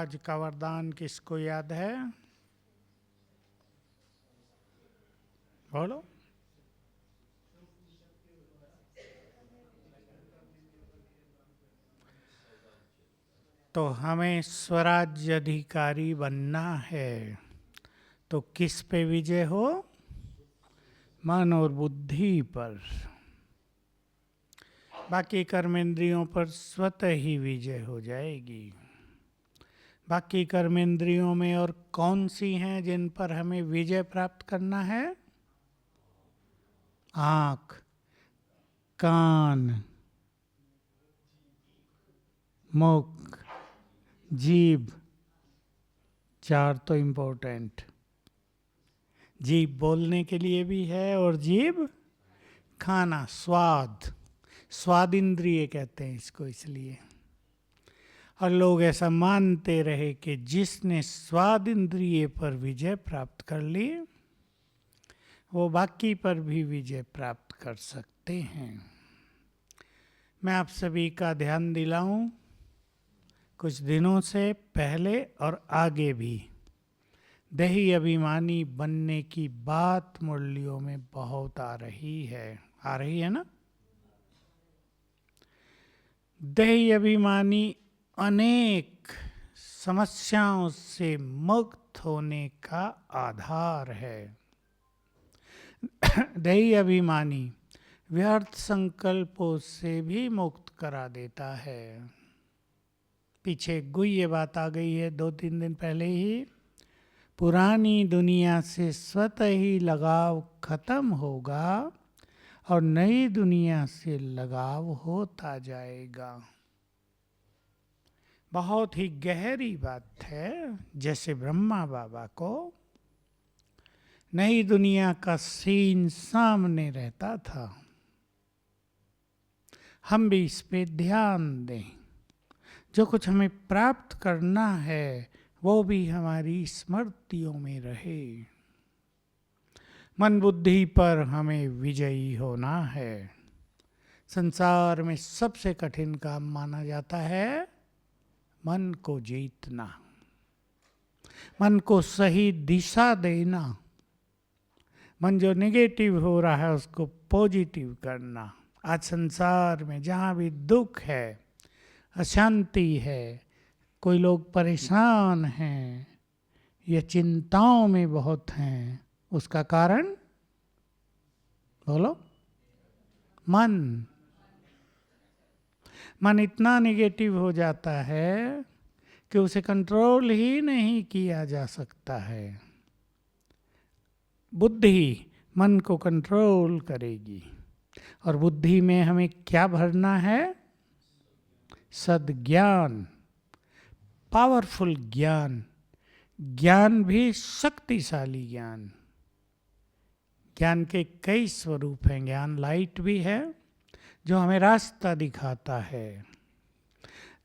आज का वरदान किसको याद है? बोलो। तो हमें स्वराज्य अधिकारी बनना है, तो किस पे विजय हो? मन और बुद्धि पर। बाकी कर्मेंद्रियों पर स्वतः ही विजय हो जाएगी। बाकी कर्मेंद्रियों में और कौन सी हैं जिन पर हमें विजय प्राप्त करना है? आँख, कान, मुख, जीभ। चार तो इम्पोर्टेंट। जीभ बोलने के लिए भी है और जीभ खाना, स्वाद, स्वाद इंद्रिय कहते हैं इसको इसलिए। और लोग ऐसा मानते रहे कि जिसने स्वाद इंद्रिय पर विजय प्राप्त कर ली वो बाकी पर भी विजय प्राप्त कर सकते हैं। मैं आप सभी का ध्यान दिलाऊं, कुछ दिनों से पहले और आगे भी देही अभिमानी बनने की बात मुरलियों में बहुत आ रही है ना। देही अभिमानी अनेक समस्याओं से मुक्त होने का आधार है। देही अभिमानी व्यर्थ संकल्पों से भी मुक्त करा देता है। पीछे गुह्य बात आ गई है 2-3 दिन पहले ही। पुरानी दुनिया से स्वतः ही लगाव खत्म होगा और नई दुनिया से लगाव होता जाएगा। बहुत ही गहरी बात है। जैसे ब्रह्मा बाबा को नई दुनिया का सीन सामने रहता था, हम भी इस पे ध्यान दें। जो कुछ हमें प्राप्त करना है वो भी हमारी स्मृतियों में रहे। मन बुद्धि पर हमें विजयी होना है। संसार में सबसे कठिन काम माना जाता है मन को जीतना, मन को सही दिशा देना, मन जो नेगेटिव हो रहा है उसको पॉजिटिव करना। आज संसार में जहाँ भी दुख है, अशांति है, कोई लोग परेशान हैं या चिंताओं में बहुत हैं, उसका कारण बोलो। मन इतना नेगेटिव हो जाता है कि उसे कंट्रोल ही नहीं किया जा सकता है। बुद्धि मन को कंट्रोल करेगी और बुद्धि में हमें क्या भरना है? सद्ज्ञान, पावरफुल ज्ञान। ज्ञान भी शक्तिशाली ज्ञान। ज्ञान के कई स्वरूप हैं। ज्ञान लाइट भी है जो हमें रास्ता दिखाता है,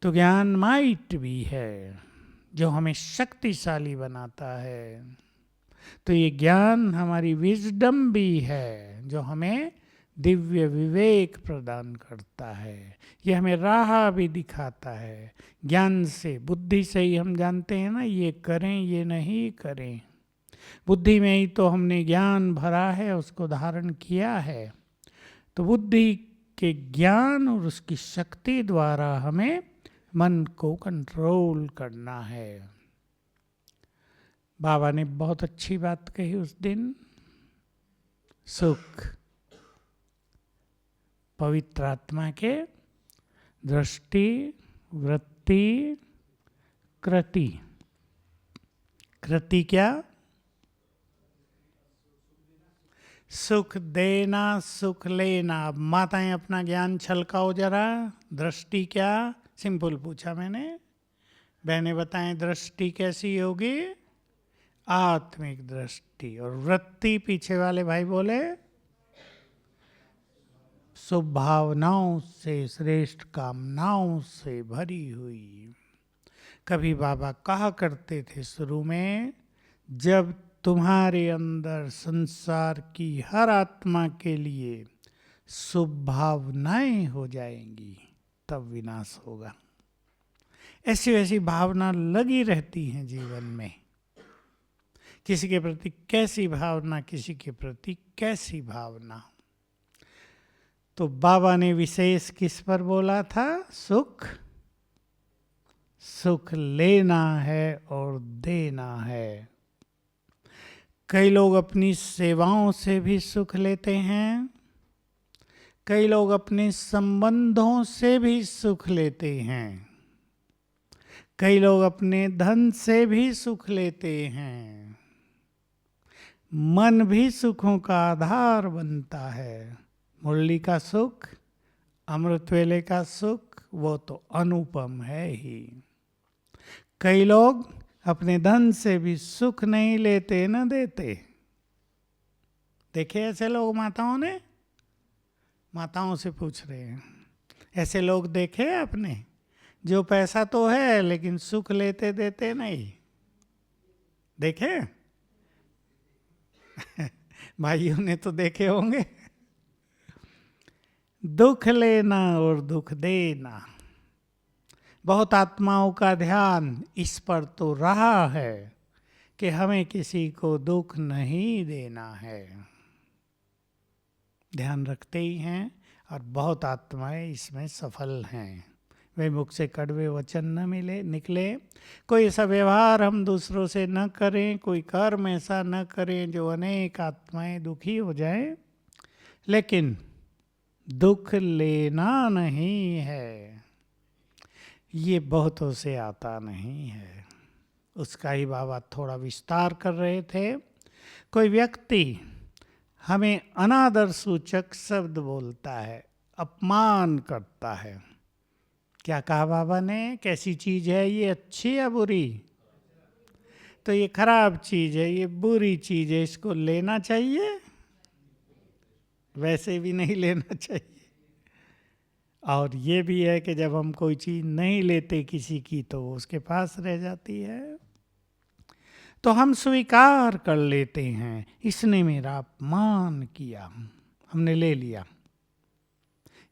तो ज्ञान माइट भी है जो हमें शक्तिशाली बनाता है। तो ये ज्ञान हमारी विजडम भी है जो हमें दिव्य विवेक प्रदान करता है। ये हमें राह भी दिखाता है। ज्ञान से, बुद्धि से ही हम जानते हैं ना, ये करें ये नहीं करें। बुद्धि में ही तो हमने ज्ञान भरा है, उसको धारण किया है। तो बुद्धि के ज्ञान और उसकी शक्ति द्वारा हमें मन को कंट्रोल करना है। बाबा ने बहुत अच्छी बात कही उस दिन। सुख पवित्र आत्मा के दृष्टि, वृत्ति, कृति। कृति क्या? सुख देना, सुख लेना। अब माताएं अपना ज्ञान छलकाओ जरा। दृष्टि क्या? सिंपल पूछा मैंने। बहनें बताएं दृष्टि कैसी होगी? आत्मिक दृष्टि। और वृत्ति पीछे वाले भाई बोले शुभ भावनाओं से, श्रेष्ठ कामनाओं से भरी हुई। कभी बाबा कहा करते थे शुरू में, जब तुम्हारे अंदर संसार की हर आत्मा के लिए शुभ भावनाएं हो जाएंगी तब विनाश होगा। ऐसी वैसी भावना लगी रहती हैं जीवन में। किसी के प्रति कैसी भावना, किसी के प्रति कैसी भावना। तो बाबा ने विशेष किस पर बोला था? सुख, सुख लेना है और देना है। कई लोग अपनी सेवाओं से भी सुख लेते हैं, कई लोग अपने संबंधों से भी सुख लेते हैं, कई लोग अपने धन से भी सुख लेते हैं। मन भी सुखों का आधार बनता है। मुरली का सुख, अमृत वेले का सुख, वो तो अनुपम है ही। कई लोग अपने धन से भी सुख नहीं लेते न देते। देखे ऐसे लोग? माताओं से पूछ रहे हैं, ऐसे लोग देखे आपने? जो पैसा तो है लेकिन सुख लेते देते नहीं, देखे? भाइयों ने तो देखे होंगे। दुख लेना और दुख देना, बहुत आत्माओं का ध्यान इस पर तो रहा है कि हमें किसी को दुख नहीं देना है। ध्यान रखते ही हैं और बहुत आत्माएं इसमें सफल हैं। वे मुख से कड़वे वचन न निकले, कोई ऐसा व्यवहार हम दूसरों से न करें, कोई कर्म ऐसा न करें जो अनेक आत्माएं दुखी हो जाएं। लेकिन दुख लेना नहीं है, ये बहुतों से आता नहीं है। उसका ही बाबा थोड़ा विस्तार कर रहे थे। कोई व्यक्ति हमें अनादर सूचक शब्द बोलता है, अपमान करता है। क्या कहा बाबा ने? कैसी चीज है ये, अच्छी या बुरी? तो ये खराब चीज है, ये बुरी चीज है, इसको लेना चाहिए? वैसे भी नहीं लेना चाहिए। और ये भी है कि जब हम कोई चीज नहीं लेते किसी की तो वो उसके पास रह जाती है। तो हम स्वीकार कर लेते हैं, इसने मेरा अपमान किया, हमने ले लिया।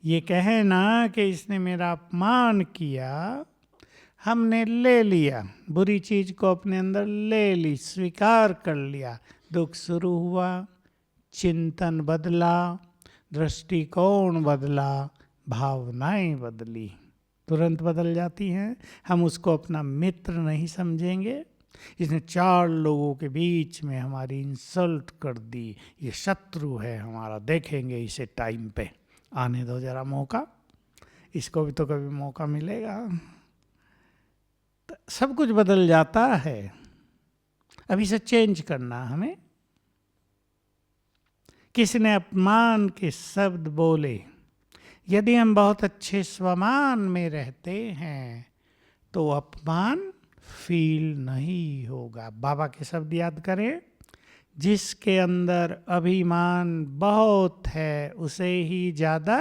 ये कहे ना कि इसने मेरा अपमान किया, हमने ले लिया, बुरी चीज को अपने अंदर ले ली, स्वीकार कर लिया। दुख शुरू हुआ, चिंतन बदला, दृष्टिकोण बदला, भावनाएं बदली, तुरंत बदल जाती हैं। हम उसको अपना मित्र नहीं समझेंगे। इसने 4 लोगों के बीच में हमारी इंसल्ट कर दी, ये शत्रु है हमारा, देखेंगे इसे टाइम पे, आने दो जरा मौका, इसको भी तो कभी मौका मिलेगा। तो सब कुछ बदल जाता है। अभी से चेंज करना हमें। किसी ने अपमान के शब्द बोले, यदि हम बहुत अच्छे स्वमान में रहते हैं तो अपमान फील नहीं होगा। बाबा के शब्द याद करें, जिसके अंदर अभिमान बहुत है उसे ही ज़्यादा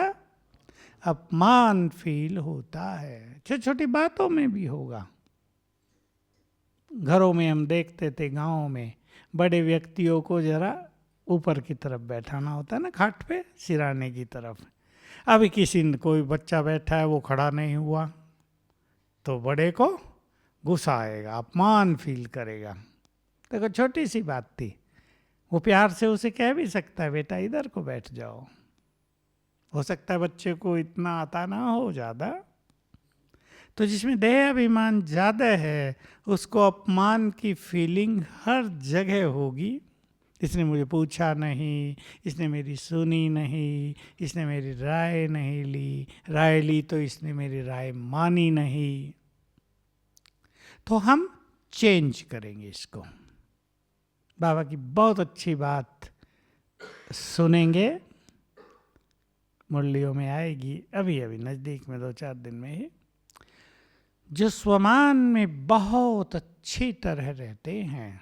अपमान फील होता है। छोटी छोटी बातों में भी होगा। घरों में हम देखते थे, गाँव में बड़े व्यक्तियों को जरा ऊपर की तरफ बैठाना होता है ना, खाट पे, सिराने की तरफ। अभी किसी ने, कोई बच्चा बैठा है वो खड़ा नहीं हुआ तो बड़े को गुस्सा आएगा, अपमान फील करेगा। देखो छोटी सी बात थी, वो प्यार से उसे कह भी सकता है, बेटा इधर को बैठ जाओ। हो सकता है बच्चे को इतना आता ना हो ज़्यादा। तो जिसमें देह अभिमान ज़्यादा है उसको अपमान की फीलिंग हर जगह होगी। इसने मुझे पूछा नहीं, इसने मेरी सुनी नहीं, इसने मेरी राय नहीं ली, राय ली तो इसने मेरी राय मानी नहीं। तो हम चेंज करेंगे इसको। बाबा की बहुत अच्छी बात सुनेंगे, मुरलियों में आएगी अभी अभी नज़दीक में 2-4 दिन में ही। जो स्वमान में बहुत अच्छी तरह रहते हैं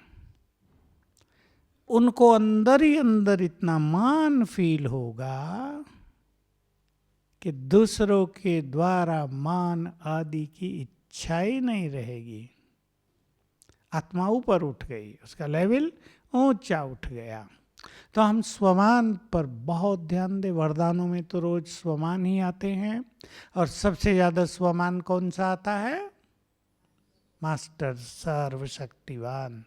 उनको अंदर ही अंदर इतना मान फील होगा कि दूसरों के द्वारा मान आदि की इच्छा ही नहीं रहेगी। आत्मा ऊपर उठ गई, उसका लेवल ऊंचा उठ गया। तो हम स्वमान पर बहुत ध्यान दें। वरदानों में तो रोज स्वमान ही आते हैं और सबसे ज़्यादा स्वमान कौन सा आता है? मास्टर सर्वशक्तिवान।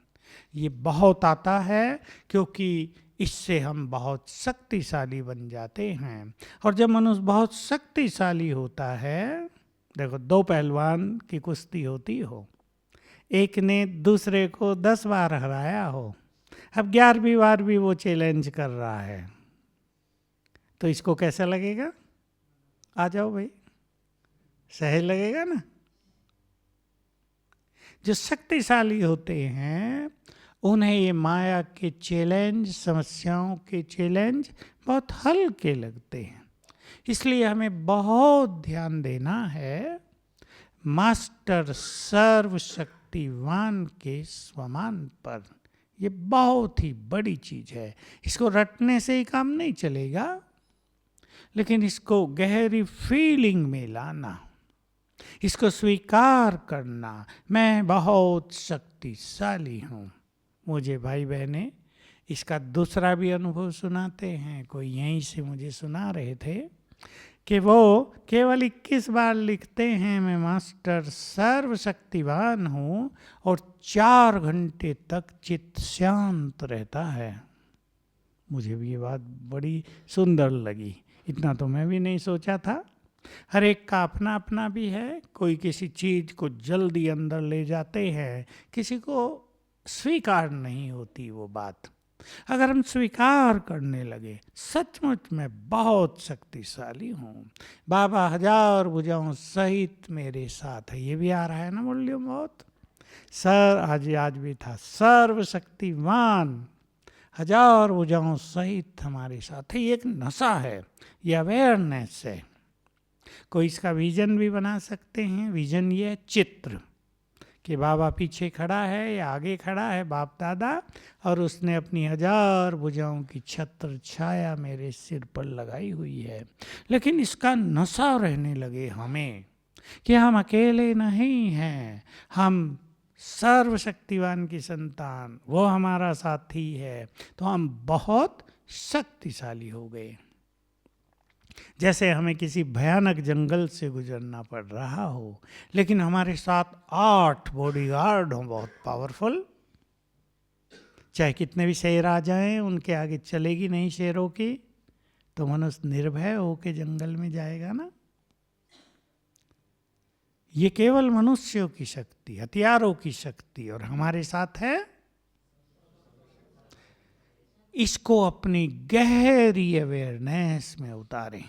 ये बहुत आता है क्योंकि इससे हम बहुत शक्तिशाली बन जाते हैं। और जब मनुष्य बहुत शक्तिशाली होता है, देखो दो पहलवान की कुश्ती होती हो, एक ने दूसरे को 10 बार हराया हो, अब 11वीं बार भी वो चैलेंज कर रहा है, तो इसको कैसा लगेगा? आ जाओ भाई, सही लगेगा ना। जो शक्तिशाली होते हैं उन्हें ये माया के चैलेंज, समस्याओं के चैलेंज बहुत हल्के लगते हैं। इसलिए हमें बहुत ध्यान देना है मास्टर सर्वशक्तिवान के स्वमान पर। ये बहुत ही बड़ी चीज है। इसको रटने से ही काम नहीं चलेगा, लेकिन इसको गहरी फीलिंग में लाना, इसको स्वीकार करना, मैं बहुत शक्तिशाली हूँ। मुझे भाई बहनें इसका दूसरा भी अनुभव सुनाते हैं। कोई यहीं से मुझे सुना रहे थे कि वो केवल 21 बार लिखते हैं, मैं मास्टर सर्वशक्तिवान हूँ, और 4 घंटे तक चित्त शांत रहता है। मुझे भी ये बात बड़ी सुंदर लगी। इतना तो मैं भी नहीं सोचा था। हर एक का अपना अपना भी है। कोई किसी चीज़ को जल्दी अंदर ले जाते हैं, किसी को स्वीकार नहीं होती वो बात। अगर हम स्वीकार करने लगे सचमुच मैं बहुत शक्तिशाली हूँ, बाबा 1000 भुजाओं सहित मेरे साथ है, ये भी आ रहा है ना मूल्य बहुत। सर आज भी था, सर्वशक्तिवान 1000 भुजाओं सहित हमारे साथ है। ये एक नशा है, ये अवेयरनेस है। कोई इसका विजन भी बना सकते हैं। विजन ये है चित्र कि बाबा पीछे खड़ा है या आगे खड़ा है, बाप दादा, और उसने अपनी 1000 भुजाओं की छत्र छाया मेरे सिर पर लगाई हुई है। लेकिन इसका नशा रहने लगे हमें कि हम अकेले नहीं हैं, हम सर्वशक्तिवान की संतान, वो हमारा साथी है, तो हम बहुत शक्तिशाली हो गए। जैसे हमें किसी भयानक जंगल से गुजरना पड़ रहा हो, लेकिन हमारे साथ 8 बॉडीगार्ड हों बहुत पावरफुल, चाहे कितने भी शेर आ जाएं, उनके आगे चलेगी नहीं शेरों की, तो मनुष्य निर्भय होके जंगल में जाएगा ना। ये केवल मनुष्यों की शक्ति, हथियारों की शक्ति, और हमारे साथ है। इसको अपनी गहरी अवेयरनेस में उतारें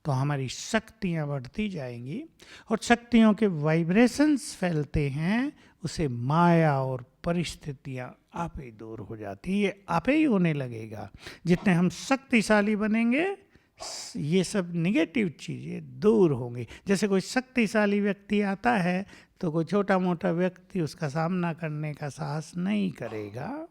तो हमारी शक्तियां बढ़ती जाएंगी, और शक्तियों के वाइब्रेशंस फैलते हैं, उसे माया और परिस्थितियां आप ही दूर हो जाती हैं। ये आप ही होने लगेगा। जितने हम शक्तिशाली बनेंगे, ये सब निगेटिव चीज़ें दूर होंगी। जैसे कोई शक्तिशाली व्यक्ति आता है तो कोई छोटा मोटा व्यक्ति उसका सामना करने का साहस नहीं करेगा।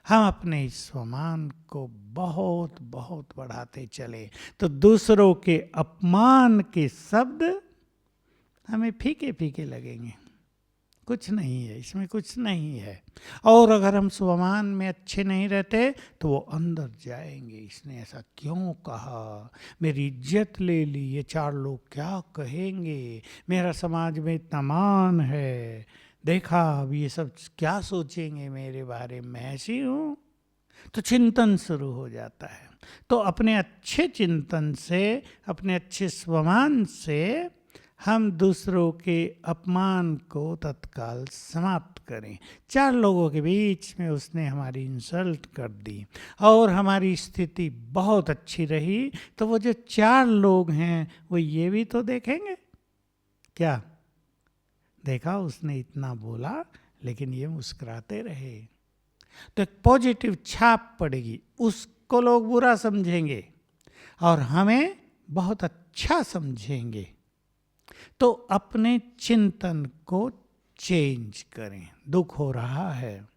हम अपने इस स्वमान को बहुत बहुत बढ़ाते चले तो दूसरों के अपमान के शब्द हमें फीके फीके लगेंगे। कुछ नहीं है इसमें, कुछ नहीं है। और अगर हम स्वमान में अच्छे नहीं रहते तो वो अंदर जाएंगे, इसने ऐसा क्यों कहा, मेरी इज्जत ले ली, ये 4 लोग क्या कहेंगे, मेरा समाज में इतना मान है, देखा अब ये सब क्या सोचेंगे मेरे बारे में, ऐसी हूँ। तो चिंतन शुरू हो जाता है। तो अपने अच्छे चिंतन से, अपने अच्छे स्वमान से हम दूसरों के अपमान को तत्काल समाप्त करें। 4 लोगों के बीच में उसने हमारी इंसल्ट कर दी और हमारी स्थिति बहुत अच्छी रही, तो वो जो 4 लोग हैं वो ये भी तो देखेंगे, क्या देखा उसने इतना बोला लेकिन ये मुस्कुराते रहे, तो एक पॉजिटिव छाप पड़ेगी। उसको लोग बुरा समझेंगे और हमें बहुत अच्छा समझेंगे। तो अपने चिंतन को चेंज करें। दुख हो रहा है,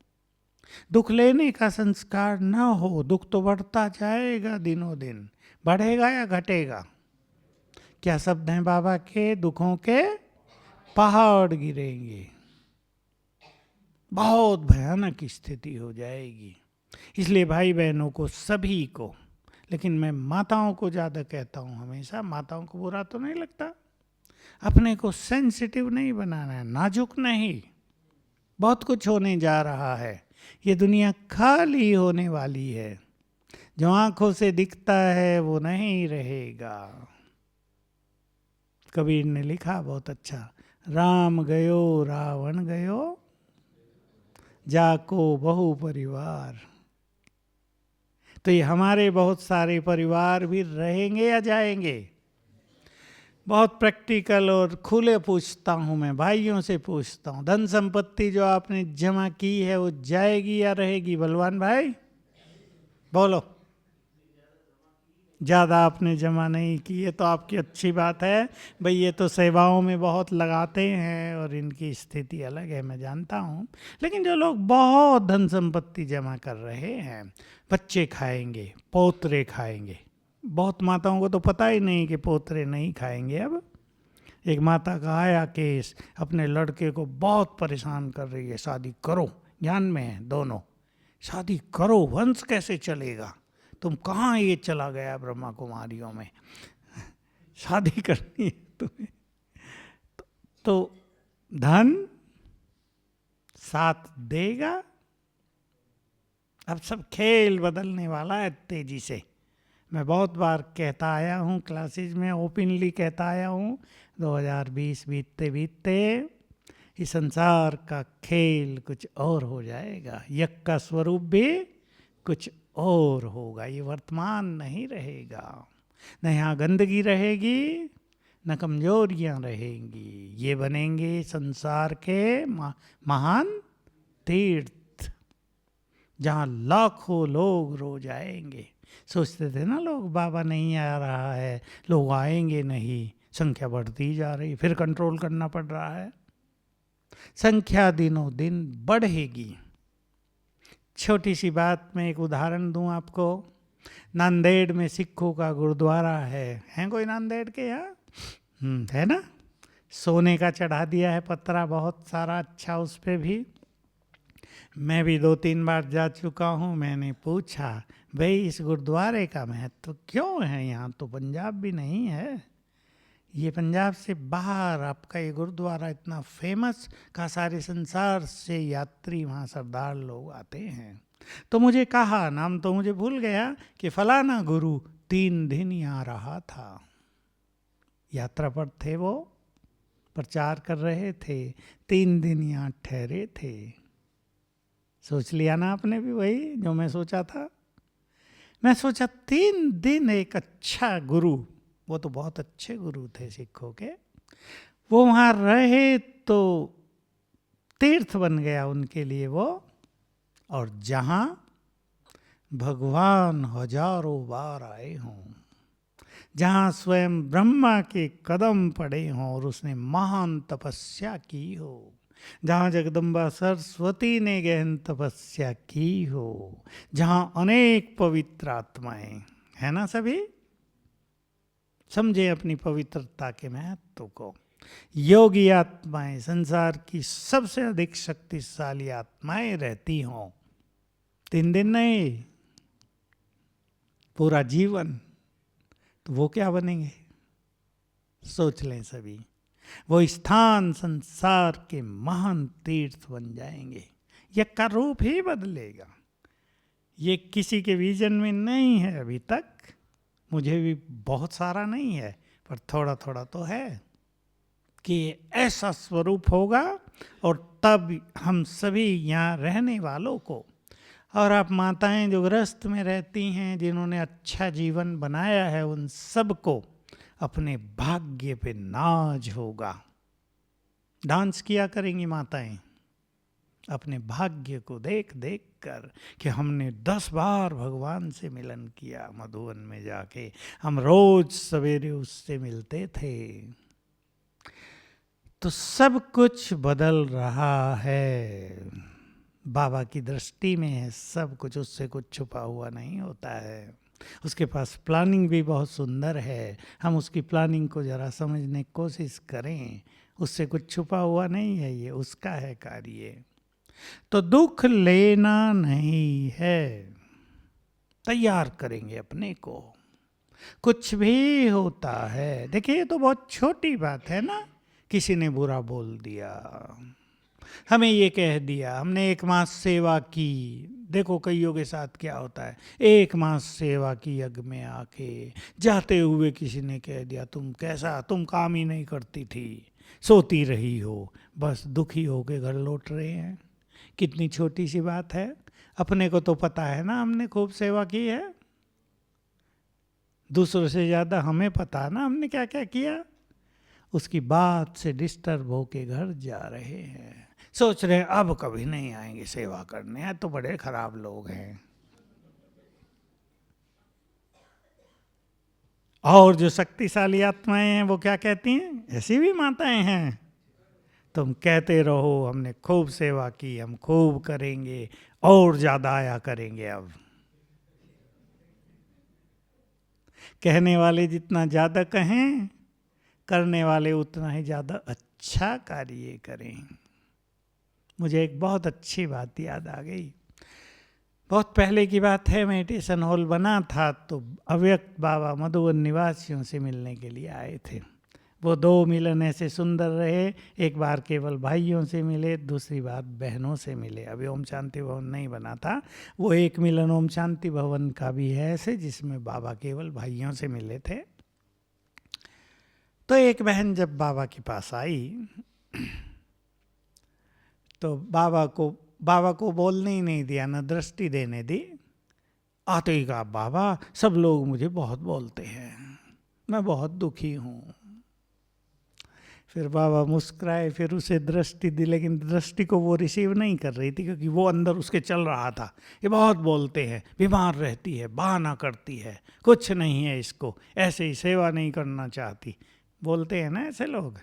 दुख लेने का संस्कार ना हो, दुख तो बढ़ता जाएगा, दिनों दिन बढ़ेगा या घटेगा। क्या शब्द हैं बाबा के, दुखों के पहाड़ गिरेंगे, बहुत भयानक स्थिति हो जाएगी। इसलिए भाई बहनों को, सभी को, लेकिन मैं माताओं को ज़्यादा कहता हूँ हमेशा, माताओं को बुरा तो नहीं लगता, अपने को सेंसिटिव नहीं बनाना है, नाजुक नहीं। बहुत कुछ होने जा रहा है, ये दुनिया खाली होने वाली है। जो आंखों से दिखता है वो नहीं रहेगा। कबीर ने लिखा बहुत अच्छा, राम गयो रावण गयो, जाको बहु परिवार। तो ये हमारे बहुत सारे परिवार भी रहेंगे या जाएंगे? बहुत प्रैक्टिकल और खुले पूछता हूँ, मैं भाइयों से पूछता हूँ, धन संपत्ति जो आपने जमा की है वो जाएगी या रहेगी? बलवान भाई बोलो। ज़्यादा आपने जमा नहीं की है तो आपकी अच्छी बात है भाई, ये तो सेवाओं में बहुत लगाते हैं और इनकी स्थिति अलग है, मैं जानता हूँ। लेकिन जो लोग बहुत धन संपत्ति जमा कर रहे हैं, बच्चे खाएंगे, पोतरे खाएंगे। बहुत माताओं को तो पता ही नहीं कि पोतरे नहीं खाएंगे। अब एक माता का आया केस, अपने लड़के को बहुत परेशान कर रही है, शादी करो, ज्ञान में है दोनों, शादी करो, वंश कैसे चलेगा, तुम कहाँ ये चला गया ब्रह्मा कुमारियों में, शादी करनी है तुम्हें। तो धन साथ देगा। अब सब खेल बदलने वाला है तेजी से। मैं बहुत बार कहता आया हूँ क्लासेज में, ओपनली कहता आया हूँ, 2020 बीतते बीतते इस संसार का खेल कुछ और हो जाएगा, यज्ञ का स्वरूप भी कुछ और होगा। ये वर्तमान नहीं रहेगा, न यहाँ गंदगी रहेगी न कमजोरियाँ रहेंगी। ये बनेंगे संसार के महान तीर्थ, जहाँ लाखों लोग रोज आएंगे। सोचते थे ना लोग, बाबा नहीं आ रहा है, लोग आएंगे नहीं, संख्या बढ़ती जा रही, फिर कंट्रोल करना पड़ रहा है। संख्या दिनों दिन बढ़ेगी। छोटी सी बात में एक उदाहरण दूं आपको। नांदेड़ में सिखों का गुरुद्वारा है कोई नांदेड़ के यहाँ? है ना, सोने का चढ़ा दिया है पत्रा बहुत सारा, अच्छा उस पे भी। मैं भी 2-3 बार जा चुका हूँ। मैंने पूछा भाई इस गुरुद्वारे का महत्व क्यों है? यहाँ तो पंजाब भी नहीं है, ये पंजाब से बाहर आपका ये गुरुद्वारा इतना फेमस का सारे संसार से यात्री वहाँ सरदार लोग आते हैं। तो मुझे कहा, नाम तो मुझे भूल गया, कि फलाना गुरु 3 दिन यहाँ रहा था, यात्रा पर थे वो, प्रचार कर रहे थे, 3 दिन यहाँ ठहरे थे। सोच लिया ना आपने भी वही जो मैं सोचा था? मैं सोचा 3 दिन एक अच्छा गुरु, वो तो बहुत अच्छे गुरु थे सिखों के, वो वहाँ रहे तो तीर्थ बन गया उनके लिए वो। और जहाँ भगवान हजारों बार आए हों, जहाँ स्वयं ब्रह्मा के कदम पड़े हों और उसने महान तपस्या की हो, जहाँ जगदम्बा सरस्वती ने गहन तपस्या की हो, जहाँ अनेक पवित्र आत्माएं, है ना सभी? समझे अपनी पवित्रता के महत्व को। योगी आत्माएं, संसार की सबसे अधिक शक्तिशाली आत्माएं रहती हों, 3 दिन नहीं, पूरा जीवन, तो वो क्या बनेंगे? सोच लें सभी। वो स्थान संसार के महान तीर्थ बन जाएंगे। यह का रूप ही बदलेगा। ये किसी के विजन में नहीं है अभी तक, मुझे भी बहुत सारा नहीं है, पर थोड़ा थोड़ा तो है कि ऐसा स्वरूप होगा। और तब हम सभी यहाँ रहने वालों को, और आप माताएं जो गृहस्थ में रहती हैं, जिन्होंने अच्छा जीवन बनाया है, उन सबको अपने भाग्य पे नाज होगा। डांस किया करेंगी माताएं अपने भाग्य को देख देख कर, कि हमने 10 बार भगवान से मिलन किया मधुवन में जाके, हम रोज सवेरे उससे मिलते थे। तो सब कुछ बदल रहा है, बाबा की दृष्टि में है सब कुछ, उससे कुछ छुपा हुआ नहीं होता है। उसके पास प्लानिंग भी बहुत सुंदर है, हम उसकी प्लानिंग को जरा समझने की कोशिश करें, उससे कुछ छुपा हुआ नहीं है, ये उसका है कार्य। तो दुख लेना नहीं है, तैयार करेंगे अपने को। कुछ भी होता है, देखिए ये तो बहुत छोटी बात है ना, किसी ने बुरा बोल दिया, हमें ये कह दिया, हमने 1 मास सेवा की, देखो कईयों के साथ क्या होता है, 1 मास सेवा की यज्ञ में आके जाते हुए किसी ने कह दिया तुम कैसा, तुम काम ही नहीं करती थी, सोती रही हो, बस दुखी होके घर लौट रहे हैं। कितनी छोटी सी बात है, अपने को तो पता है ना हमने खूब सेवा की है, दूसरों से ज़्यादा हमें पता है ना हमने क्या क्या किया। उसकी बात से डिस्टर्ब होके घर जा रहे हैं, सोच रहे हैं अब कभी नहीं आएंगे सेवा करने, हैं तो बड़े खराब लोग हैं। और जो शक्तिशाली आत्माएं हैं वो क्या कहती हैं, ऐसी भी माताएं हैं, तुम कहते रहो हमने खूब सेवा की, हम खूब करेंगे और ज्यादा आया करेंगे। अब कहने वाले जितना ज्यादा कहें, करने वाले उतना ही ज्यादा अच्छा कार्य करें। मुझे एक बहुत अच्छी बात याद आ गई, बहुत पहले की बात है, मेडिटेशन हॉल बना था तो अव्यक्त बाबा मधुबन निवासियों से मिलने के लिए आए थे। वो 2 मिलन ऐसे सुंदर रहे, एक बार केवल भाइयों से मिले, दूसरी बार बहनों से मिले। अभी ओम शांति भवन नहीं बना था, वो एक मिलन ओम शांति भवन का भी है ऐसे, जिसमें बाबा केवल भाइयों से मिले थे। तो एक बहन जब बाबा के पास आई तो बाबा को बोलने ही नहीं दिया, न दृष्टि देने दी। आते ही कहा बाबा सब लोग मुझे बहुत बोलते हैं, मैं बहुत दुखी हूँ। फिर बाबा मुस्कुराए, फिर उसे दृष्टि दी, लेकिन दृष्टि को वो रिसीव नहीं कर रही थी, क्योंकि वो अंदर उसके चल रहा था, ये बहुत बोलते हैं, बीमार रहती है, बहाना करती है, कुछ नहीं है इसको, ऐसे ही सेवा नहीं करना चाहती। बोलते हैं ना ऐसे लोग,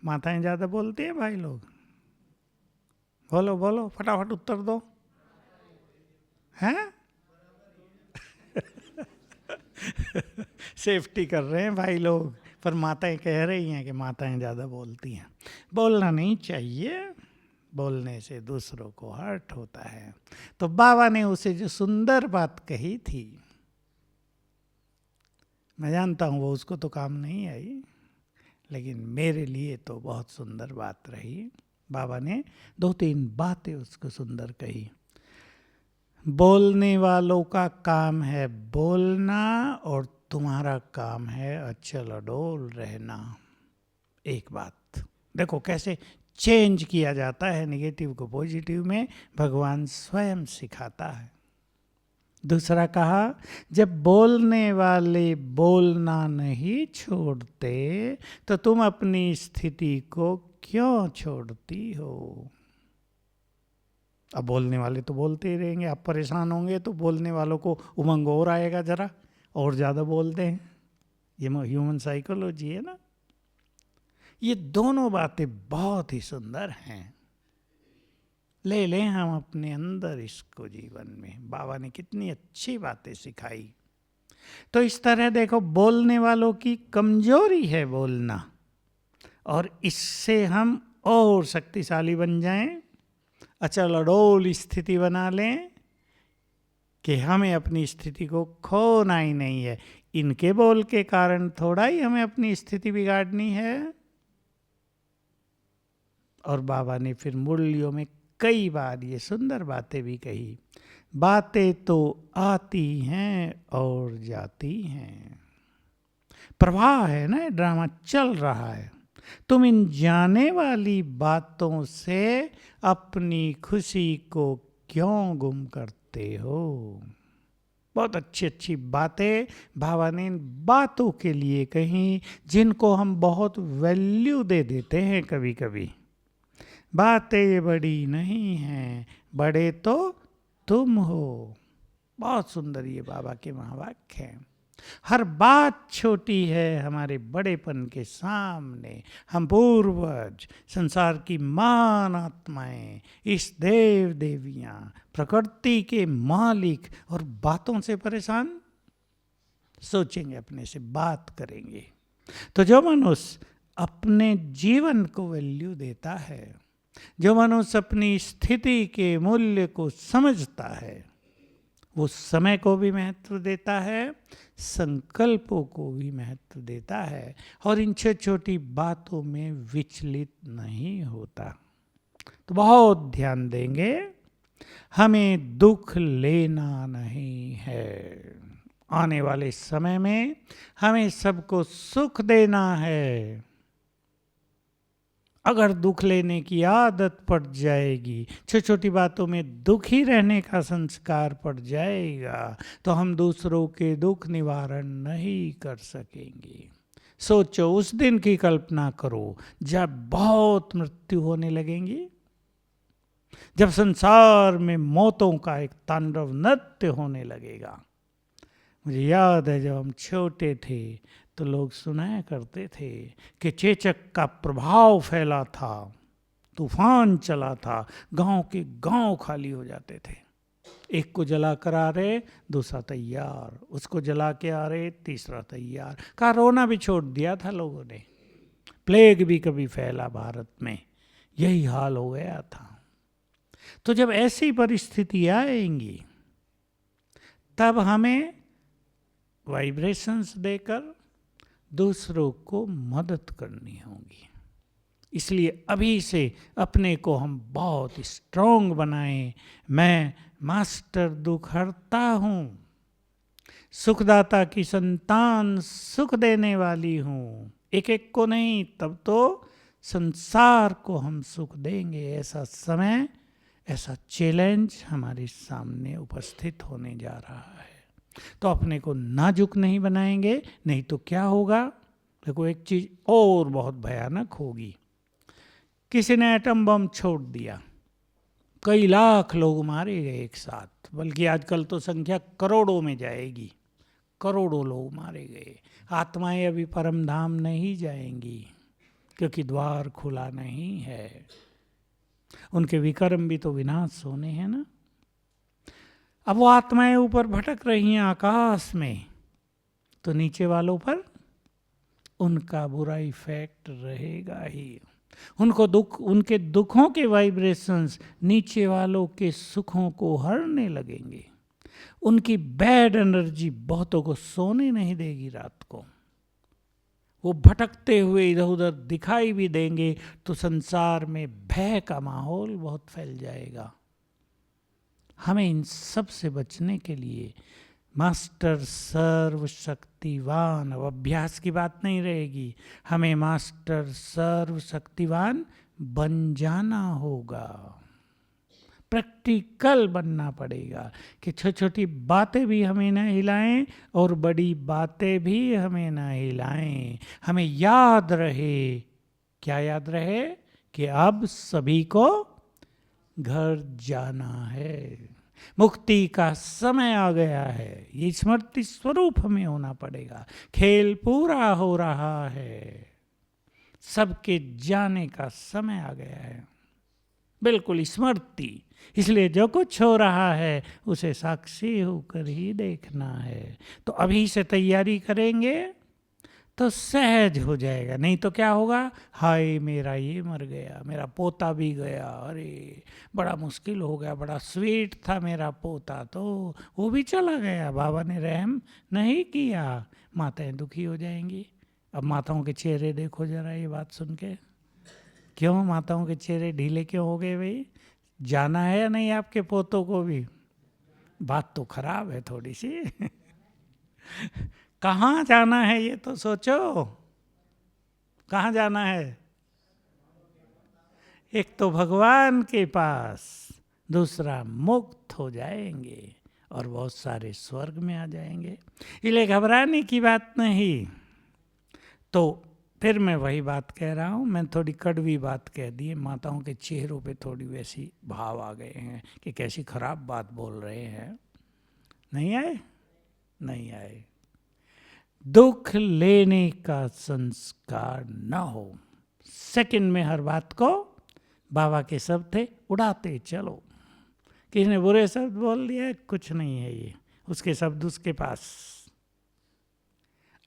माताएं ज़्यादा बोलती हैं भाई लोग। बोलो बोलो फटाफट उत्तर दो, हैं? सेफ्टी कर रहे हैं भाई लोग, पर माताएं कह रही हैं कि माताएं ज़्यादा बोलती हैं। बोलना नहीं चाहिए, बोलने से दूसरों को हर्ट होता है। तो बाबा ने उसे जो सुंदर बात कही थी, मैं जानता हूँ वो उसको तो काम नहीं आई, लेकिन मेरे लिए तो बहुत सुंदर बात रही। बाबा ने 2-3 बातें उसको सुंदर कही। बोलने वालों का काम है बोलना, और तुम्हारा काम है अचल अडोल रहना। एक बात देखो कैसे चेंज किया जाता है नेगेटिव को पॉजिटिव में, भगवान स्वयं सिखाता है। दूसरा कहा, जब बोलने वाले बोलना नहीं छोड़ते तो तुम अपनी स्थिति को क्यों छोड़ती हो। अब बोलने वाले तो बोलते ही रहेंगे, आप परेशान होंगे तो बोलने वालों को उमंग और आएगा, जरा और ज़्यादा बोलते हैं। ये ह्यूमन साइकोलॉजी है ना। ये दोनों बातें बहुत ही सुंदर हैं, ले लें हम अपने अंदर इसको जीवन में। बाबा ने कितनी अच्छी बातें सिखाई। तो इस तरह देखो, बोलने वालों की कमजोरी है बोलना, और इससे हम और शक्तिशाली बन जाएं, अचल अडोल स्थिति बना लें कि हमें अपनी स्थिति को खोना ही नहीं है। इनके बोल के कारण थोड़ा ही हमें अपनी स्थिति बिगाड़नी है। और बाबा ने फिर मुरलियों में कई बार ये सुंदर बातें भी कही, बातें तो आती हैं और जाती हैं, प्रवाह है ना, ड्रामा चल रहा है। तुम इन जाने वाली बातों से अपनी खुशी को क्यों गुम करते हो। बहुत अच्छी अच्छी बातें बाबा ने इन बातों के लिए कही, जिनको हम बहुत वैल्यू दे देते हैं कभी कभी। बातें बड़ी नहीं हैं, बड़े तो तुम हो। बहुत सुंदर ये बाबा के महावाक्य हैं। हर बात छोटी है हमारे बड़ेपन के सामने। हम पूर्वज, संसार की महान आत्माएं, इस देव देवियां, प्रकृति के मालिक, और बातों से परेशान। सोचेंगे, अपने से बात करेंगे। तो जो मनुष्य अपने जीवन को वैल्यू देता है, जो मनुष्य अपनी स्थिति के मूल्य को समझता है, वो समय को भी महत्व देता है, संकल्पों को भी महत्व देता है, और इन छोटी छोटी बातों में विचलित नहीं होता। तो बहुत ध्यान देंगे, हमें दुख लेना नहीं है। आने वाले समय में हमें सबको सुख देना है। अगर दुख लेने की आदत पड़ जाएगी, छोटी छोटी बातों में दुखी रहने का संस्कार पड़ जाएगा, तो हम दूसरों के दुख निवारण नहीं कर सकेंगे। सोचो, उस दिन की कल्पना करो जब बहुत मृत्यु होने लगेंगी, जब संसार में मौतों का एक तांडव नृत्य होने लगेगा। मुझे याद है जब हम छोटे थे तो लोग सुनाया करते थे कि चेचक का प्रभाव फैला था, तूफान चला था, गांव के गांव खाली हो जाते थे। एक को जला कर आ रहे, दूसरा तैयार, उसको जला के आ रहे, तीसरा तैयार। का रोना भी छोड़ दिया था लोगों ने। प्लेग भी कभी फैला भारत में, यही हाल हो गया था। तो जब ऐसी परिस्थिति आएंगी तब हमें वाइब्रेशंस देकर दूसरों को मदद करनी होगी। इसलिए अभी से अपने को हम बहुत स्ट्रॉन्ग बनाएं। मैं मास्टर दुख हरता हूँ, सुखदाता की संतान सुख देने वाली हूँ। एक एक को नहीं, तब तो संसार को हम सुख देंगे। ऐसा समय, ऐसा चैलेंज हमारे सामने उपस्थित होने जा रहा है। तो अपने को नाजुक नहीं बनाएंगे, नहीं तो क्या होगा। देखो, एक चीज और बहुत भयानक होगी। किसी ने एटम बम छोड़ दिया, कई लाख लोग मारे गए एक साथ, बल्कि आजकल तो संख्या करोड़ों में जाएगी। करोड़ों लोग मारे गए। आत्माएं अभी परम धाम नहीं जाएंगी, क्योंकि द्वार खुला नहीं है। उनके विकर्म भी तो विनाश होने हैं ना। अब वो आत्माएं ऊपर भटक रही हैं आकाश में, तो नीचे वालों पर उनका बुरा इफेक्ट रहेगा ही। उनको दुख, उनके दुखों के वाइब्रेशंस नीचे वालों के सुखों को हरने लगेंगे। उनकी बैड एनर्जी बहुतों को सोने नहीं देगी रात को। वो भटकते हुए इधर उधर दिखाई भी देंगे, तो संसार में भय का माहौल बहुत फैल जाएगा। हमें इन सब से बचने के लिए मास्टर सर्वशक्तिवान, अब अभ्यास की बात नहीं रहेगी, हमें मास्टर सर्वशक्तिवान बन जाना होगा। प्रैक्टिकल बनना पड़ेगा कि छोटी छोटी बातें भी हमें न हिलाएं और बड़ी बातें भी हमें न हिलाएं। हमें याद रहे, क्या याद रहे, कि अब सभी को घर जाना है, मुक्ति का समय आ गया है। ये स्मृति स्वरूप हमें होना पड़ेगा। खेल पूरा हो रहा है, सबके जाने का समय आ गया है। बिल्कुल स्मृति। इसलिए जो कुछ हो रहा है उसे साक्षी होकर ही देखना है। तो अभी से तैयारी करेंगे तो सहज हो जाएगा। नहीं तो क्या होगा, हाय मेरा ये मर गया, मेरा पोता भी गया, अरे बड़ा मुश्किल हो गया, बड़ा स्वीट था मेरा पोता, तो वो भी चला गया, बाबा ने रहम नहीं किया। माताएं दुखी हो जाएंगी। अब माताओं के चेहरे देखो जरा ये बात सुन के। क्यों माताओं के चेहरे ढीले क्यों हो गए भाई? जाना है या नहीं आपके पोतों को भी? बात तो खराब है थोड़ी सी। कहाँ जाना है ये तो सोचो। कहाँ जाना है? एक तो भगवान के पास, दूसरा मुक्त हो जाएंगे और बहुत सारे स्वर्ग में आ जाएंगे। इसलिए घबराने की बात नहीं। तो फिर मैं वही बात कह रहा हूँ, मैं थोड़ी कड़वी बात कह दी है। माताओं के चेहरों पे थोड़ी वैसी भाव आ गए हैं कि कैसी खराब बात बोल रहे हैं। नहीं आए? नहीं आए। दुख लेने का संस्कार न हो। सेकंड में हर बात को, बाबा के शब्द थे, उड़ाते चलो। किसी ने बुरे शब्द बोल दिया, कुछ नहीं है ये, उसके शब्द उसके पास।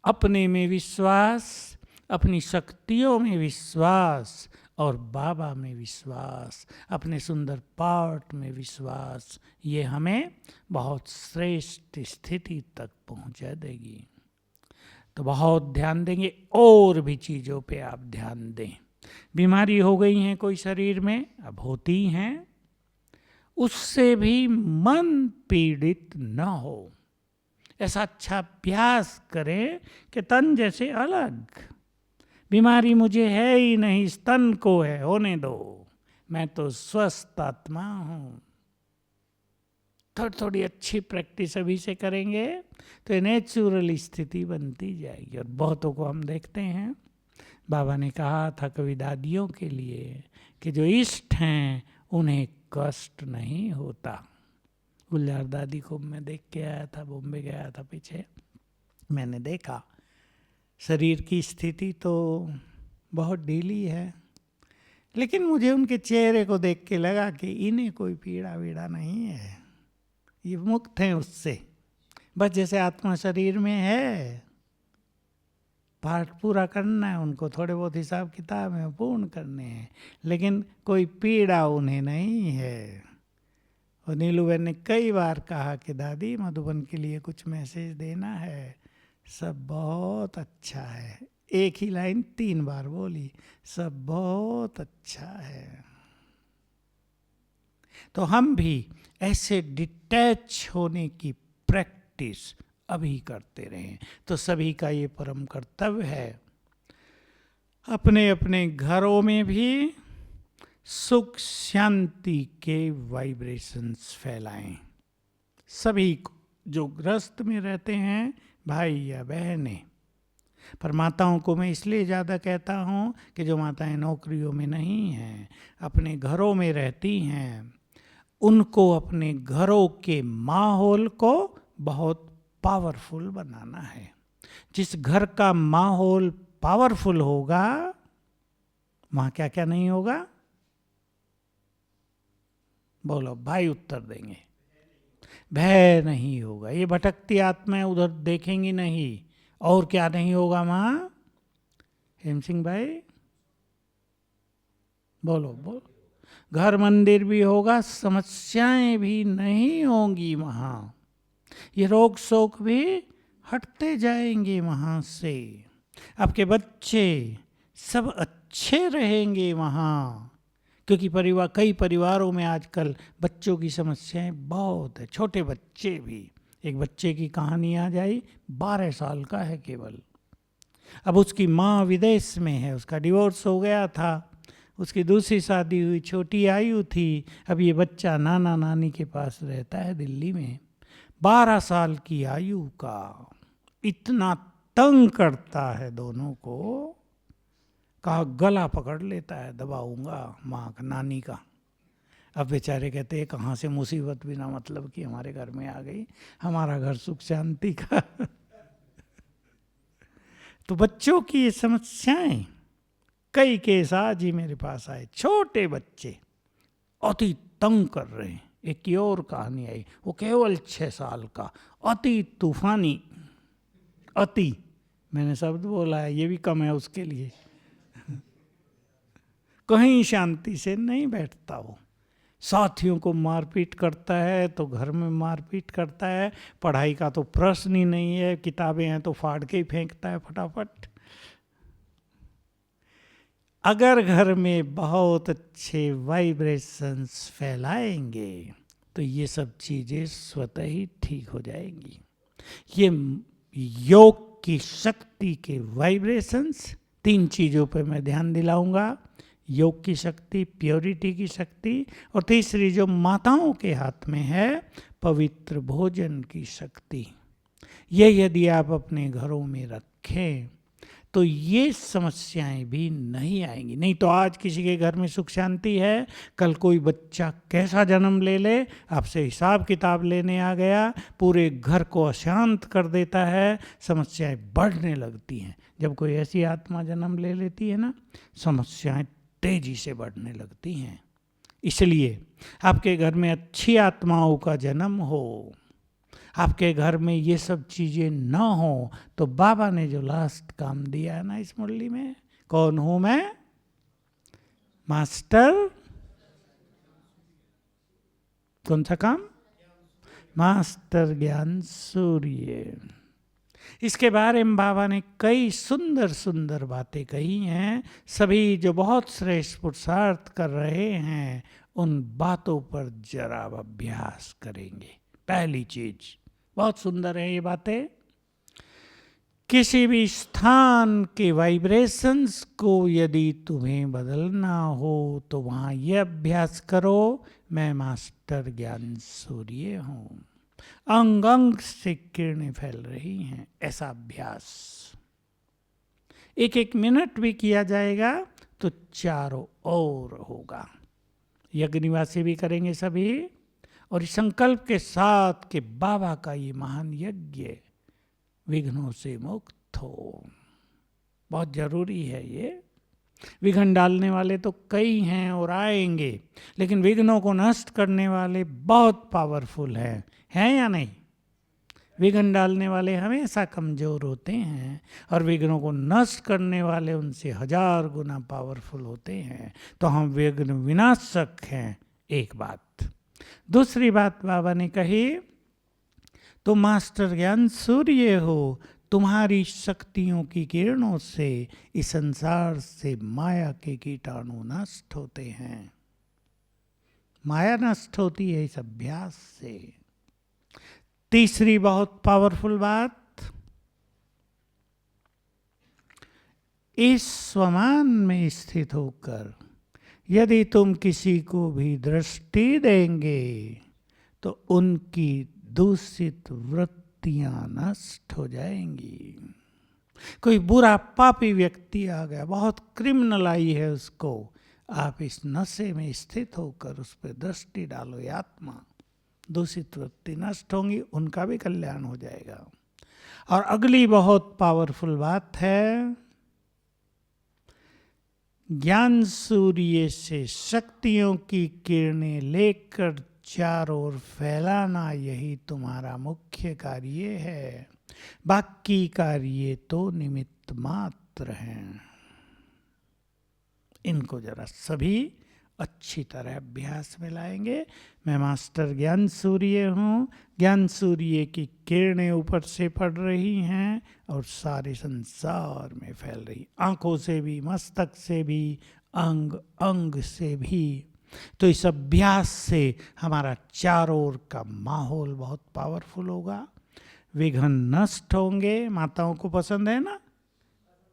अपने में विश्वास, अपनी शक्तियों में विश्वास और बाबा में विश्वास, अपने सुंदर पाठ में विश्वास, ये हमें बहुत श्रेष्ठ स्थिति तक पहुंचा देगी। तो बहुत ध्यान देंगे, और भी चीज़ों पे आप ध्यान दें। बीमारी हो गई है कोई शरीर में, अब होती हैं, उससे भी मन पीड़ित न हो, ऐसा अच्छा अभ्यास करें कि तन जैसे अलग, बीमारी मुझे है ही नहीं, इस तन को है, होने दो, मैं तो स्वस्थ आत्मा हूं। थोड़ी थोड़ी अच्छी प्रैक्टिस अभी से करेंगे तो नेचुरल स्थिति बनती जाएगी। और बहुतों को हम देखते हैं, बाबा ने कहा था कभी दादियों के लिए कि जो इष्ट हैं उन्हें कष्ट नहीं होता। गुलजार दादी को मैं देख के आया था, बॉम्बे गया था पीछे, मैंने देखा शरीर की स्थिति तो बहुत ढीली है, लेकिन मुझे उनके चेहरे को देख के लगा कि इन्हें कोई पीड़ा वीड़ा नहीं है, ये मुक्त हैं उससे। बस जैसे आत्मा शरीर में है, पाठ पूरा करना है उनको, थोड़े बहुत हिसाब किताब है पूर्ण करने हैं, लेकिन कोई पीड़ा उन्हें नहीं है। और नीलू बहन ने कई बार कहा कि दादी मधुबन के लिए कुछ मैसेज देना है, सब बहुत अच्छा है। एक ही लाइन 3 बार बोली, सब बहुत अच्छा है। तो हम भी ऐसे डिटैच होने की प्रैक्टिस अभी करते रहें। तो सभी का ये परम कर्तव्य है, अपने अपने घरों में भी सुख शांति के वाइब्रेशंस फैलाएं। सभी को, जो गृहस्थ में रहते हैं भाई या बहनें, पर माताओं को मैं इसलिए ज़्यादा कहता हूँ कि जो माताएं नौकरियों में नहीं हैं, अपने घरों में रहती हैं, उनको अपने घरों के माहौल को बहुत पावरफुल बनाना है। जिस घर का माहौल पावरफुल होगा, वहाँ क्या क्या नहीं होगा, बोलो भाई उत्तर देंगे। भय नहीं होगा, ये भटकती आत्माएं उधर देखेंगी नहीं। और क्या नहीं होगा वहां, हेम सिंह भाई बोलो बोलो। घर मंदिर भी होगा, समस्याएं भी नहीं होंगी वहां, ये रोग शोक भी हटते जाएंगे वहां से। आपके बच्चे सब अच्छे रहेंगे वहां, क्योंकि कई परिवारों में आजकल बच्चों की समस्याएं बहुत है, छोटे बच्चे भी। एक बच्चे की कहानी आ जाई, 12 साल का है केवल, अब उसकी माँ विदेश में है, उसका डिवोर्स हो गया था, उसकी दूसरी शादी हुई, छोटी आयु थी, अब ये बच्चा नाना नानी के पास रहता है दिल्ली में, 12 साल की आयु का, इतना तंग करता है दोनों को, कहा गला पकड़ लेता है, दबाऊंगा माँ का, नानी का। अब बेचारे कहते हैं कहाँ से मुसीबत बिना मतलब की हमारे घर में आ गई, हमारा घर सुख शांति का। तो बच्चों की ये समस्याएं, कई केस आज ही मेरे पास आए, छोटे बच्चे अति तंग कर रहे हैं। एक की और कहानी आई, वो केवल 6 साल का, अति तूफानी, अति मैंने शब्द बोला है, ये भी कम है उसके लिए। कहीं शांति से नहीं बैठता, वो साथियों को मारपीट करता है तो घर में मारपीट करता है, पढ़ाई का तो प्रश्न ही नहीं है, किताबें हैं तो फाड़ के ही फेंकता है फटाफट। अगर घर में बहुत अच्छे वाइब्रेशंस फैलाएंगे तो ये सब चीज़ें स्वतः ही ठीक हो जाएंगी। ये योग की शक्ति के वाइब्रेशंस, 3 चीज़ों पे मैं ध्यान दिलाऊंगा, योग की शक्ति, प्योरिटी की शक्ति, और तीसरी जो माताओं के हाथ में है, पवित्र भोजन की शक्ति। ये यदि आप अपने घरों में रखें तो ये समस्याएं भी नहीं आएंगी। नहीं तो आज किसी के घर में सुख शांति है, कल कोई बच्चा कैसा जन्म ले ले, आपसे हिसाब किताब लेने आ गया, पूरे घर को अशांत कर देता है, समस्याएं बढ़ने लगती हैं। जब कोई ऐसी आत्मा जन्म ले लेती है ना, समस्याएं तेजी से बढ़ने लगती हैं। इसलिए आपके घर में अच्छी आत्माओं का जन्म हो, आपके घर में ये सब चीज़ें ना हो, तो बाबा ने जो लास्ट काम दिया है ना इस मुरली में, कौन हूँ मैं, मास्टर कौन सा काम? मास्टर ज्ञान सूर्य। इसके बारे में बाबा ने कई सुंदर सुंदर बातें कही हैं। सभी जो बहुत श्रेष्ठ पुरुषार्थ कर रहे हैं उन बातों पर जरा अभ्यास करेंगे। पहली चीज बहुत सुंदर है ये बातें। किसी भी स्थान के वाइब्रेशंस को यदि तुम्हें बदलना हो तो वहाँ ये अभ्यास करो, मैं मास्टर ज्ञान सूर्य हूँ, अंग अंग से किरणें फैल रही हैं, ऐसा अभ्यास 1-1 मिनट भी किया जाएगा तो चारों ओर होगा। यज्ञ निवासी भी करेंगे सभी, और इस संकल्प के साथ कि बाबा का ये महान यज्ञ विघ्नों से मुक्त हो। बहुत जरूरी है ये। विघ्न डालने वाले तो कई हैं और आएंगे, लेकिन विघ्नों को नष्ट करने वाले बहुत पावरफुल हैं या नहीं? विघ्न डालने वाले हमेशा कमजोर होते हैं और विघ्नों को नष्ट करने वाले उनसे 1000 गुना पावरफुल होते हैं। तो हम विघ्न विनाशक हैं, एक बात। दूसरी बात बाबा ने कही, तो मास्टर ज्ञान सूर्य हो, तुम्हारी शक्तियों की किरणों से इस संसार से माया के कीटाणु नष्ट होते हैं। माया नष्ट होती है इस अभ्यास से। तीसरी बहुत पावरफुल बात, इस स्वमान में स्थित होकर यदि तुम किसी को भी दृष्टि देंगे तो उनकी दूषित वृत्तियां नष्ट हो जाएंगी। कोई बुरा पापी व्यक्ति आ गया, बहुत क्रिमिनल आई है उसको, आप इस नशे में स्थित होकर उस पर दृष्टि डालो, ये आत्मा दूषित वृत्ति नष्ट होंगी, उनका भी कल्याण हो जाएगा। और अगली बहुत पावरफुल बात है, ज्ञान सूर्य से शक्तियों की किरणें लेकर चारों ओर फैलाना, यही तुम्हारा मुख्य कार्य है। बाकी कार्य तो निमित्त मात्र हैं। इनको जरा सभी अच्छी तरह अभ्यास में लाएंगे। मैं मास्टर ज्ञान सूर्य हूँ, ज्ञान सूर्य की किरणें ऊपर से पड़ रही हैं और सारे संसार में फैल रही, आंखों से भी, मस्तक से भी, अंग अंग से भी। तो इस अभ्यास से हमारा चारों ओर का माहौल बहुत पावरफुल होगा, विघ्न नष्ट होंगे। माताओं को पसंद है ना,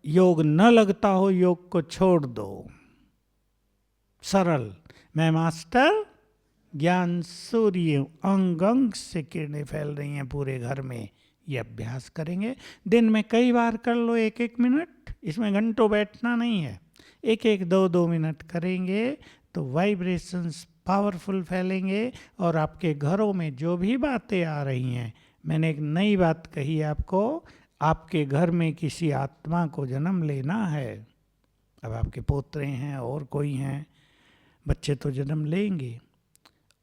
योग न लगता हो योग को छोड़ दो, सरल। मैं मास्टर ज्ञान सूर्य, अंग अंग से किरणें फैल रही हैं पूरे घर में, ये अभ्यास करेंगे। दिन में कई बार कर लो, 1-1 मिनट, इसमें घंटों बैठना नहीं है, 1-1, 2-2 मिनट करेंगे तो वाइब्रेशंस पावरफुल फैलेंगे। और आपके घरों में जो भी बातें आ रही हैं, मैंने एक नई बात कही आपको, आपके घर में किसी आत्मा को जन्म लेना है, अब आपके पोतरे हैं और कोई हैं, बच्चे तो जन्म लेंगे,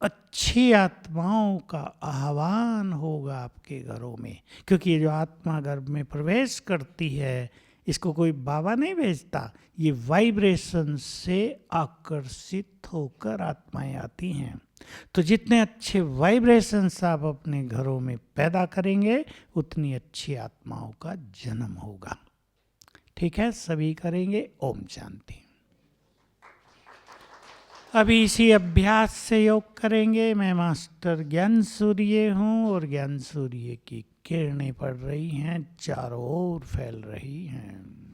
अच्छी आत्माओं का आह्वान होगा आपके घरों में, क्योंकि ये जो आत्मा गर्भ में प्रवेश करती है इसको कोई बाबा नहीं भेजता, ये वाइब्रेशन से आकर्षित होकर आत्माएं आती हैं। तो जितने अच्छे वाइब्रेशंस आप अपने घरों में पैदा करेंगे उतनी अच्छी आत्माओं का जन्म होगा। ठीक है, सभी करेंगे। ओम शांति। अभी इसी अभ्यास से योग करेंगे। मैं मास्टर ज्ञान सूर्य हूँ और ज्ञान सूर्य की किरणें पड़ रही हैं, चारों ओर फैल रही हैं।